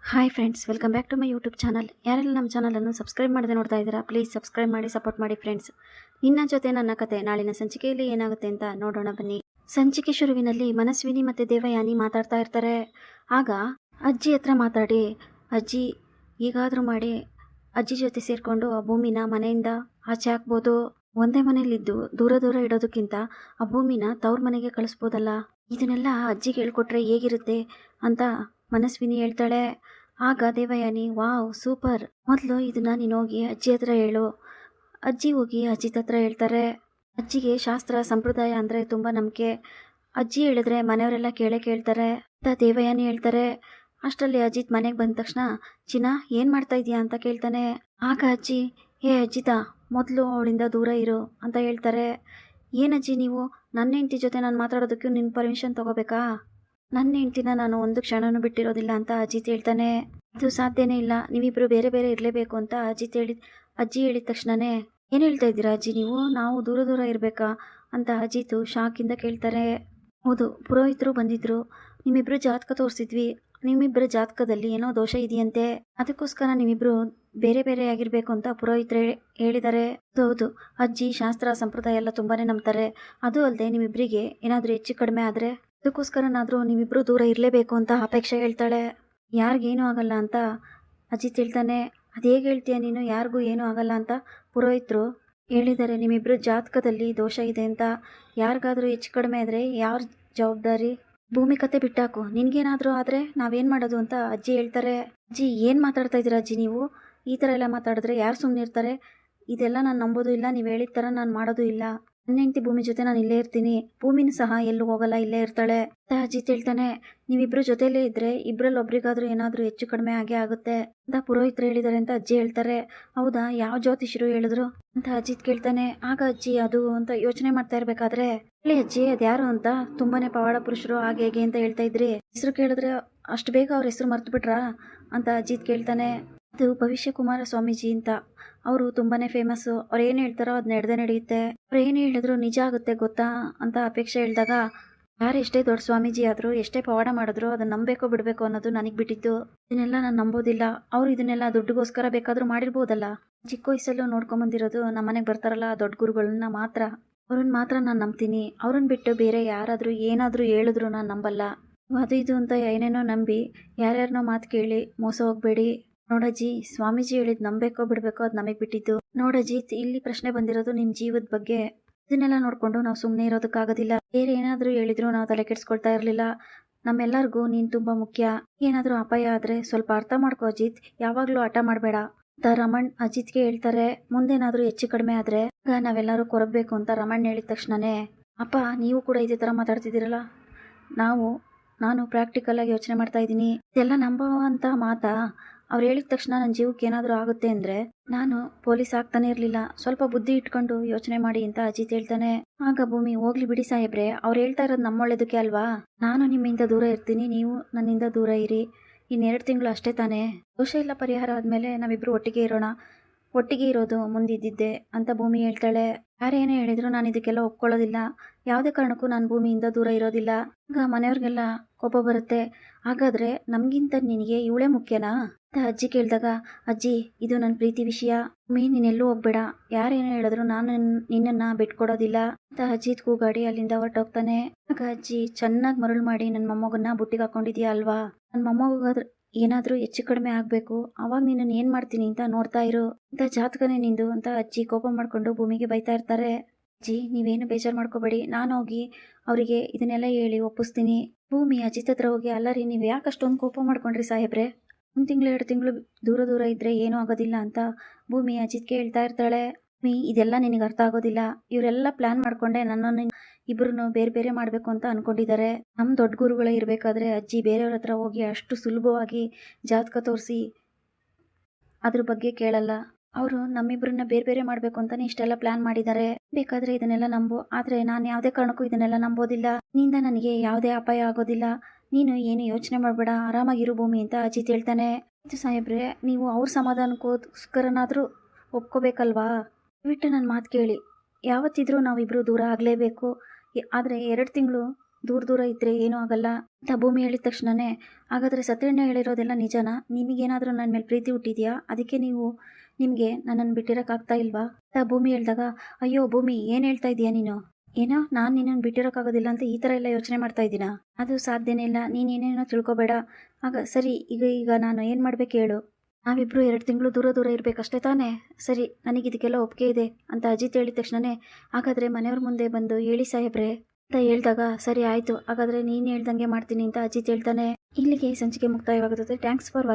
Hi friends, welcome back to my YouTube channel. ಯಾರೆಲ್ಲ ನಮ್ಮ ಚಾನಲನ್ನು ಸಬ್ಸ್ಕ್ರೈಬ್ ಮಾಡದೆ ನೋಡ್ತಾ ಇದ್ದೀರಾ, ಪ್ಲೀಸ್ ಸಬ್ಸ್ಕ್ರೈಬ್ ಮಾಡಿ ಸಪೋರ್ಟ್ ಮಾಡಿ ಫ್ರೆಂಡ್ಸ್. ನಿನ್ನ ಜೊತೆ ನನ್ನ ಕತೆ ನಾಳಿನ ಸಂಚಿಕೆಯಲ್ಲಿ ಏನಾಗುತ್ತೆ ಅಂತ ನೋಡೋಣ ಬನ್ನಿ. ಸಂಚಿಕೆ ಶುರುವಿನಲ್ಲಿ ಮನಸ್ವಿನಿ ಮತ್ತು ದೇವಯಾನಿ ಮಾತಾಡ್ತಾ ಇರ್ತಾರೆ. ಆಗ ಅಜ್ಜಿ ಹತ್ರ ಮಾತಾಡಿ, ಅಜ್ಜಿ ಈಗಾದರೂ ಮಾಡಿ ಅಜ್ಜಿ ಜೊತೆ ಸೇರಿಕೊಂಡು ಆ ಭೂಮಿನ ಮನೆಯಿಂದ ಆಚೆ ಹಾಕ್ಬೋದು. ಒಂದೇ ಮನೇಲಿದ್ದು ದೂರ ದೂರ ಇಡೋದಕ್ಕಿಂತ ಆ ಭೂಮಿನ ತವ್ರ ಮನೆಗೆ ಕಳಿಸ್ಬೋದಲ್ಲ. ಇದನ್ನೆಲ್ಲ ಅಜ್ಜಿಗೆ ಹೇಳ್ಕೊಟ್ರೆ ಹೇಗಿರುತ್ತೆ ಅಂತ ಮನಸ್ವಿನಿ ಹೇಳ್ತಾಳೆ. ಆಗ ದೇವಯಾನಿ, ವಾವ್ ಸೂಪರ್, ಮೊದಲು ಇದನ್ನ ನೀನು ಹೋಗಿ ಅಜ್ಜಿ ಹತ್ರ ಹೇಳು. ಅಜ್ಜಿ ಹೋಗಿ ಅಜ್ಜಿ ಹತ್ರ ಹೇಳ್ತಾರೆ. ಅಜ್ಜಿಗೆ ಶಾಸ್ತ್ರ ಸಂಪ್ರದಾಯ ಅಂದರೆ ತುಂಬ ನಂಬಿಕೆ. ಅಜ್ಜಿ ಹೇಳಿದ್ರೆ ಮನೆಯವರೆಲ್ಲ ಕೇಳ್ತಾರೆ ಅಂತ ದೇವಯಾನಿ ಹೇಳ್ತಾರೆ. ಅಷ್ಟರಲ್ಲಿ ಅಜಿತ್ ಮನೆಗೆ ಬಂದ ತಕ್ಷಣ, ಚಿನ್ನ ಏನು ಮಾಡ್ತಾ ಇದೀಯಾ ಅಂತ ಕೇಳ್ತಾನೆ. ಆಗ ಅಜ್ಜಿ, ಏ ಅಜ್ಜಿತ, ಮೊದಲು ಅವಳಿಂದ ದೂರ ಇರು ಅಂತ ಹೇಳ್ತಾರೆ. ಏನಜ್ಜಿ ನೀವು, ನನ್ನ ಹೆಂಡತಿ ಜೊತೆ ನಾನು ಮಾತಾಡೋದಕ್ಕೆ ನಿನ್ನ ಪರ್ಮಿಷನ್ ತಗೋಬೇಕಾ? ನನ್ನ ಹೆಂಡ್ತಿನ ನಾನು ಒಂದು ಕ್ಷಣನೂ ಬಿಟ್ಟಿರೋದಿಲ್ಲ ಅಂತ ಅಜಿತ್ ಹೇಳ್ತಾನೆ. ಇದು ಸಾಧ್ಯನೇ ಇಲ್ಲ, ನೀವಿಬ್ರು ಬೇರೆ ಬೇರೆ ಇರಲೇಬೇಕು ಅಂತ ಅಜ್ಜಿ ಹೇಳಿದ ತಕ್ಷಣನೇ, ಏನು ಹೇಳ್ತಾ ಇದ್ದೀರಾ ಅಜ್ಜಿ ನೀವು, ನಾವು ದೂರ ದೂರ ಇರಬೇಕಾ ಅಂತ ಅಜಿತ್ ಶಾಕಿಂದ ಕೇಳ್ತಾರೆ. ಹೌದು, ಪುರೋಹಿತರು ಬಂದಿದ್ರು, ನಿಮ್ಮಿಬ್ರು ಜಾತಕ ತೋರಿಸಿದ್ವಿ, ನಿಮ್ಮಿಬ್ಬರ ಜಾತಕದಲ್ಲಿ ಏನೋ ದೋಷ ಇದೆಯಂತೆ, ಅದಕ್ಕೋಸ್ಕರ ನೀವಿಬ್ರು ಬೇರೆ ಬೇರೆ ಆಗಿರ್ಬೇಕು ಅಂತ ಪುರೋಹಿತರು ಹೇಳಿದ್ದಾರೆ. ಹೌದು, ಅಜ್ಜಿ ಶಾಸ್ತ್ರ ಸಂಪ್ರದಾಯ ಎಲ್ಲ ತುಂಬಾನೇ ನಂಬ್ತಾರೆ. ಅದು ಅಲ್ಲದೆ ನಿಮ್ಮಿಬ್ಬರಿಗೆ ಏನಾದರೂ ಹೆಚ್ಚು ಕಡಿಮೆ ಆದರೆ ಅದಕ್ಕೋಸ್ಕರನಾದರೂ ನೀವಿಬ್ರು ದೂರ ಇರಲೇಬೇಕು ಅಂತ ಅಪೇಕ್ಷೆ ಹೇಳ್ತಾಳೆ. ಯಾರಿಗೇನೂ ಆಗಲ್ಲ ಅಂತ ಅಜಿತ್ ಹೇಳ್ತಾನೆ. ಅದು ಹೇಗೆ ಹೇಳ್ತೀಯ ನೀನು, ಯಾರಿಗೂ ಏನೂ ಆಗಲ್ಲ ಅಂತ ಪುರೋಹಿತರು ಹೇಳಿದ್ದಾರೆ. ನಿಮ್ಮಿಬ್ರು ಜಾತಕದಲ್ಲಿ ದೋಷ ಇದೆ ಅಂತ, ಯಾರಿಗಾದರೂ ಹೆಚ್ಚು ಕಡಿಮೆ ಆದರೆ ಯಾರ ಜವಾಬ್ದಾರಿ? ಭೂಮಿ ಕತೆ ಬಿಟ್ಟಾಕು, ನಿನ್ಗೇನಾದರೂ ಆದರೆ ನಾವೇನು ಮಾಡೋದು ಅಂತ ಅಜ್ಜಿ ಹೇಳ್ತಾರೆ. ಅಜ್ಜಿ ಏನು ಮಾತಾಡ್ತಾ ಇದ್ದೀರಾ ಅಜ್ಜಿ ನೀವು, ಈ ಥರ ಎಲ್ಲ ಮಾತಾಡಿದ್ರೆ ಯಾರು ಸುಮ್ಮನೆ ಇರ್ತಾರೆ? ಇದೆಲ್ಲ ನಾನು ನಂಬೋದು ಇಲ್ಲ, ನೀವು ಹೇಳಿದ ಥರ ನಾನು ಮಾಡೋದು ಇಲ್ಲ. ನನ್ನ ಹೆಂಡತಿ ಭೂಮಿ ಜೊತೆ ನಾನು ಇಲ್ಲೇ ಇರ್ತೀನಿ, ಭೂಮಿನೂ ಸಹ ಎಲ್ಲೂ ಹೋಗಲ್ಲ, ಇಲ್ಲೇ ಇರ್ತಾಳೆ ಅಂತ ಅಜಿತ್ ಹೇಳ್ತಾನೆ. ನೀವಿಬ್ರು ಜೊತೆಲೇ ಇದ್ರೆ ಇಬ್ಬರಲ್ಲಿ ಒಬ್ರಿಗಾದ್ರೂ ಏನಾದರೂ ಹೆಚ್ಚು ಕಡಿಮೆ ಆಗೇ ಆಗುತ್ತೆ ಅಂತ ಪುರೋಹಿತರು ಹೇಳಿದ್ದಾರೆ ಅಂತ ಅಜ್ಜಿ ಹೇಳ್ತಾರೆ. ಹೌದಾ, ಯಾವ ಜ್ಯೋತಿಷರು ಹೇಳಿದ್ರು ಅಂತ ಅಜಿತ್ ಕೇಳ್ತಾನೆ. ಆಗ ಅಜ್ಜಿ ಅದು ಅಂತ ಯೋಚನೆ ಮಾಡ್ತಾ ಇರ್ಬೇಕಾದ್ರೆ, ಹೇಳಿ ಅಜ್ಜಿ ಅದ್ಯಾರು ಅಂತ, ತುಂಬಾನೇ ಪವಾಡ ಪುರುಷರು ಹಾಗೆ ಹೇಗೆ ಅಂತ ಹೇಳ್ತಾ ಇದ್ರಿ, ಹೆಸರು ಕೇಳಿದ್ರೆ ಅಷ್ಟು ಬೇಗ ಅವ್ರ ಹೆಸರು ಮರ್ತು ಬಿಟ್ರಾ ಅಂತ ಅಜಿತ್ ಕೇಳ್ತಾನೆ. ಅದು ಭವಿಷ್ಯ ಕುಮಾರ ಸ್ವಾಮೀಜಿ ಅಂತ, ಅವರು ತುಂಬಾನೇ ಫೇಮಸ್ಸು, ಅವ್ರು ಏನು ಹೇಳ್ತಾರೋ ಅದು ನಡೆದೇ ನಡೆಯುತ್ತೆ, ಅವ್ರು ಏನು ಹೇಳಿದ್ರು ನಿಜ ಆಗುತ್ತೆ ಗೊತ್ತಾ ಅಂತ ಅಪೇಕ್ಷೆ ಹೇಳಿದಾಗ, ಯಾರು ಎಷ್ಟೇ ದೊಡ್ಡ ಸ್ವಾಮೀಜಿ ಆದರೂ ಎಷ್ಟೇ ಪವಾಡ ಮಾಡಿದ್ರು ಅದನ್ನ ನಂಬಬೇಕೋ ಬಿಡಬೇಕು ಅನ್ನೋದು ನನಗೆ ಬಿಟ್ಟಿದ್ದು, ಇದನ್ನೆಲ್ಲ ನಾನು ನಂಬೋದಿಲ್ಲ. ಅವ್ರು ಇದನ್ನೆಲ್ಲ ದುಡ್ಡುಗೋಸ್ಕರ ಬೇಕಾದರೂ ಮಾಡಿರ್ಬೋದಲ್ಲ. ಚಿಕ್ಕ ವಯಸ್ಸಲ್ಲೂ ನೋಡ್ಕೊಂಬಂದಿರೋದು ನಮ್ಮ ಮನೆಗೆ ಬರ್ತಾರಲ್ಲ ದೊಡ್ಡ ಗುರುಗಳನ್ನ ಮಾತ್ರ, ಅವ್ರನ್ನ ಮಾತ್ರ ನಾನು ನಂಬ್ತೀನಿ. ಅವ್ರನ್ನ ಬಿಟ್ಟು ಬೇರೆ ಯಾರಾದರೂ ಏನಾದರೂ ಹೇಳಿದ್ರು ನಾನು ನಂಬಲ್ಲ. ಅದು ಇದು ಅಂತ ಏನೇನೋ ನಂಬಿ ಯಾರ್ಯಾರನೋ ಮಾತು ಕೇಳಿ ಮೋಸ ಹೋಗ್ಬೇಡಿ. ನೋಡಜ್ಜಿ, ಸ್ವಾಮೀಜಿ ಹೇಳಿದ್ ನಂಬೇಕೋ ಬಿಡಬೇಕೋ ಅದು ನಮಗೆ ಬಿಟ್ಟಿದ್ದು. ನೋಡಜ್ಜಿ, ಇಲ್ಲಿ ಪ್ರಶ್ನೆ ಬಂದಿರೋದು ನಿಮ್ಮ ಜೀವದ ಬಗ್ಗೆ. ಇದನ್ನೆಲ್ಲ ನೋಡ್ಕೊಂಡು ನಾವು ಸುಮ್ಮನೆ ಇರೋದಕ್ಕಾಗೋದಿಲ್ಲ. ಬೇರೆ ಏನಾದರೂ ಹೇಳಿದ್ರು ನಾವು ತಲೆ ಕೆಡಿಸ್ಕೊಳ್ತಾ ಇರಲಿಲ್ಲ. ನಮ್ಮೆಲ್ಲರಿಗೂ ನೀನು ತುಂಬ ಮುಖ್ಯ. ಏನಾದರೂ ಅಪಾಯ ಆದರೆ ಸ್ವಲ್ಪ ಅರ್ಥ ಮಾಡ್ಕೋ ಅಜಿತ್, ಯಾವಾಗಲೂ ಹಠ ಮಾಡಬೇಡ ಅಂತ ರಮಣ್ ಅಜಿತ್ಗೆ ಹೇಳ್ತಾರೆ. ಮುಂದೇನಾದರೂ ಹೆಚ್ಚು ಕಡಿಮೆ ಆದರೆ ನಾವೆಲ್ಲರೂ ಕೊರಗಬೇಕು ಅಂತ ರಮಣ್ ಹೇಳಿದ ತಕ್ಷಣನೇ, ಅಪ್ಪ ನೀವು ಕೂಡ ಇದೇ ಥರ ಮಾತಾಡ್ತಿದ್ದೀರಲ್ಲ, ನಾನು ಪ್ರಾಕ್ಟಿಕಲಾಗಿ ಯೋಚನೆ ಮಾಡ್ತಾ ಇದ್ದೀನಿ, ಇದೆಲ್ಲ ನಂಬುವಂಥ ಮಾತಾ? ಅವ್ರು ಹೇಳಿದ ತಕ್ಷಣ ನನ್ನ ಜೀವಕ್ಕೆ ಏನಾದರೂ ಆಗುತ್ತೆ ಅಂದರೆ ನಾನು ಪೊಲೀಸ್ ಆಗ್ತಾನೆ ಇರಲಿಲ್ಲ. ಸ್ವಲ್ಪ ಬುದ್ಧಿ ಇಟ್ಕೊಂಡು ಯೋಚನೆ ಮಾಡಿ ಅಂತ ಅಜಿತ್ ಹೇಳ್ತಾನೆ. ಆಗ ಭೂಮಿ, ಹೋಗ್ಲಿ ಬಿಡಿ ಸಾಹೇಬ್ರೆ, ಅವ್ರು ಹೇಳ್ತಾ ಇರೋದು ನಮ್ಮೊಳ್ಳೇದಕ್ಕೆ ಅಲ್ವಾ. ನಾನು ನಿಮ್ಮಿಂದ ದೂರ ಇರ್ತೀನಿ, ನೀವು ನನ್ನಿಂದ ದೂರ ಇರಿ. ಇನ್ನೆರಡು ತಿಂಗಳು ಅಷ್ಟೇ ತಾನೇ, ದೋಷ ಎಲ್ಲ ಪರಿಹಾರ ಆದಮೇಲೆ ನಾವಿಬ್ಬರು ಒಟ್ಟಿಗೆ ಇರೋಣ. ಒಟ್ಟಿಗೆ ಇರೋದು ಮುಂದಿದ್ದಿದ್ದೆ ಅಂತ ಭೂಮಿ ಹೇಳ್ತಾಳೆ. ಯಾರೇನೇ ಹೇಳಿದ್ರು ನಾನು ಇದಕ್ಕೆಲ್ಲ ಒಪ್ಕೊಳ್ಳೋದಿಲ್ಲ. ಯಾವುದೇ ಕಾರಣಕ್ಕೂ ನಾನು ಭೂಮಿಯಿಂದ ದೂರ ಇರೋದಿಲ್ಲ. ಆಗ ಮನೆಯವ್ರಿಗೆಲ್ಲ ಕೋಪ ಬರುತ್ತೆ. ಹಾಗಾದ್ರೆ ನಮಗಿಂತ ನಿನಗೆ ಇವಳೇ ಮುಖ್ಯನಾ ಅಂತ ಅಜ್ಜಿ ಕೇಳಿದಾಗ, ಅಜ್ಜಿ ಇದು ನನ್ನ ಪ್ರೀತಿ ವಿಷಯ, ನೀನೆಲ್ಲೂ ಹೋಗ್ಬೇಡ, ಯಾರೇನೇ ಹೇಳಿದ್ರು ನಾನು ನಿನ್ನನ್ನು ಬಿಟ್ಕೊಡೋದಿಲ್ಲ ಅಂತ ಅಜ್ಜಿತ್ ಕೂಗಾಡಿ ಅಲ್ಲಿಂದ ಹೊರಟೋಗ್ತಾನೆ. ಆಗ ಅಜ್ಜಿ, ಚೆನ್ನಾಗಿ ಮರಳು ಮಾಡಿ ನನ್ನ ಮೊಮ್ಮಗನ್ನ ಬುಟ್ಟಿಗೆ ಹಾಕೊಂಡಿದ್ಯಾ ಅಲ್ವಾ, ನನ್ನ ಮೊಮ್ಮಗಾದ್ರೂ ಏನಾದರೂ ಹೆಚ್ಚು ಕಡಿಮೆ ಆಗಬೇಕು, ಅವಾಗ ನಿನ್ನನ್ನು ಏನು ಮಾಡ್ತೀನಿ ಅಂತ ನೋಡ್ತಾ ಇರು ಅಂತ ಜಾತಕನೇ ನಿಂದು ಅಂತ ಅಜ್ಜಿ ಕೋಪ ಮಾಡಿಕೊಂಡು ಭೂಮಿಗೆ ಬೈತಾ ಇರ್ತಾರೆ. ಅಜ್ಜಿ ನೀವೇನು ಬೇಜಾರು ಮಾಡ್ಕೋಬೇಡಿ, ನಾನು ಹೋಗಿ ಅವರಿಗೆ ಇದನ್ನೆಲ್ಲ ಹೇಳಿ ಒಪ್ಪಿಸ್ತೀನಿ. ಭೂಮಿ ಅಜಿತ್ ಹತ್ರ ಹೋಗಿ, ಅಲ್ಲ ರೀ ನೀವು ಯಾಕೆ ಅಷ್ಟೊಂದು ಕೋಪ ಮಾಡ್ಕೊಂಡ್ರಿ ಸಾಹೇಬ್ರೆ, 1 ತಿಂಗಳು 2 ತಿಂಗಳು ದೂರ ದೂರ ಇದ್ದರೆ ಏನೂ ಆಗೋದಿಲ್ಲ ಅಂತ ಭೂಮಿ ಅಜಿತ್ಗೆ ಹೇಳ್ತಾ ಇರ್ತಾಳೆ. ಇದೆಲ್ಲ ನಿನಗೆ ಅರ್ಥ ಆಗೋದಿಲ್ಲ, ಇವರೆಲ್ಲ ಪ್ಲಾನ್ ಮಾಡ್ಕೊಂಡೆ ನನ್ನನ್ನು ಇಬ್ಬರನ್ನು ಬೇರೆ ಬೇರೆ ಮಾಡಬೇಕು ಅಂತ ಅಂದ್ಕೊಂಡಿದ್ದಾರೆ. ನಮ್ಮ ದೊಡ್ಡ ಗುರುಗಳೇ ಇರಬೇಕಾದ್ರೆ ಅಜ್ಜಿ ಬೇರೆಯವ್ರ ಹತ್ರ ಹೋಗಿ ಅಷ್ಟು ಸುಲಭವಾಗಿ ಜಾತಕ ತೋರಿಸಿ ಅದ್ರ ಬಗ್ಗೆ ಕೇಳಲ್ಲ. ಅವರು ನಮ್ಮಿಬ್ಬರನ್ನ ಬೇರೆ ಬೇರೆ ಮಾಡಬೇಕು ಅಂತಾನೆ ಇಷ್ಟೆಲ್ಲ ಪ್ಲಾನ್ ಮಾಡಿದ್ದಾರೆ. ಬೇಕಾದ್ರೆ ಇದನ್ನೆಲ್ಲ ನಂಬು, ಆದರೆ ನಾನು ಯಾವುದೇ ಕಾರಣಕ್ಕೂ ಇದನ್ನೆಲ್ಲ ನಂಬೋದಿಲ್ಲ. ನಿಂದ ನನಗೆ ಯಾವುದೇ ಅಪಾಯ ಆಗೋದಿಲ್ಲ, ನೀನು ಏನು ಯೋಚನೆ ಮಾಡಬೇಡ, ಆರಾಮಾಗಿರು ಭೂಮಿ ಅಂತ ಅಜಿತ್ ಹೇಳ್ತಾನೆ. ಇದು ಸಾಹೇಬ್ರೆ, ನೀವು ಅವ್ರ ಸಮಾಧಾನಕ್ಕೋಸ್ಕರನಾದರೂ ಒಪ್ಕೋಬೇಕಲ್ವಾ, ಬಿಟ್ಟು ನನ್ನ ಮಾತು ಕೇಳಿ, ಯಾವತ್ತಿದ್ರೂ ನಾವಿಬ್ಬರು ದೂರ ಆಗಲೇಬೇಕು. ಆದರೆ 2 ತಿಂಗಳು ದೂರ ದೂರ ಇದ್ದರೆ ಏನೂ ಆಗಲ್ಲ ಅಂತ ಭೂಮಿ ಹೇಳಿದ ತಕ್ಷಣವೇ, ಹಾಗಾದರೆ ಸತ್ಯಣ್ಣ ಹೇಳಿರೋದೆಲ್ಲ ನಿಜನಾ? ನಿಮಗೇನಾದರೂ ನನ್ನ ಮೇಲೆ ಪ್ರೀತಿ ಹುಟ್ಟಿದೆಯಾ? ಅದಕ್ಕೆ ನಿಮಗೆ ನನ್ನನ್ನು ಬಿಟ್ಟಿರೋಕ್ಕಾಗ್ತಾ ಇಲ್ವಾ ಅಂತ ಭೂಮಿ ಹೇಳಿದಾಗ, ಅಯ್ಯೋ ಭೂಮಿ, ಏನು ಹೇಳ್ತಾ ಇದೀಯಾ ನೀನು? ಏನೋ ನಾನು ನಿನ್ನನ್ನು ಬಿಟ್ಟಿರೋಕ್ಕಾಗೋದಿಲ್ಲ ಅಂತ ಈ ಥರ ಎಲ್ಲ ಯೋಚನೆ ಮಾಡ್ತಾ ಇದ್ದೀನಾ? ಅದು ಸಾಧ್ಯನೇ ಇಲ್ಲ. ನೀನೇನೇನೋ ತಿಳ್ಕೊಬೇಡ. ಆಗ ಸರಿ, ಈಗ ನಾನು ಏನು ಮಾಡ್ಬೇಕು ಹೇಳು? ನಾವಿಬ್ಬರು 2 ತಿಂಗಳು ದೂರ ದೂರ ಇರಬೇಕಷ್ಟೇ ತಾನೇ? ಸರಿ, ನನಗಿದಕ್ಕೆಲ್ಲ ಒಪ್ಪಿಗೆ ಇದೆ ಅಂತ ಅಜಿತ್ ಹೇಳಿದ ತಕ್ಷಣವೇ, ಹಾಗಾದರೆ ಮನೆಯವ್ರ ಮುಂದೆ ಬಂದು ಹೇಳಿ ಸಾಹೇಬ್ರೆ ಅಂತ ಹೇಳಿದಾಗ, ಸರಿ ಆಯಿತು, ಹಾಗಾದರೆ ನೀನು ಹೇಳ್ದಂಗೆ ಮಾಡ್ತೀನಿ ಅಂತ ಅಜಿತ್ ಹೇಳ್ತಾನೆ. ಇಲ್ಲಿಗೆ ಸಂಚಿಕೆ ಮುಕ್ತಾಯವಾಗುತ್ತದೆ. Thanks for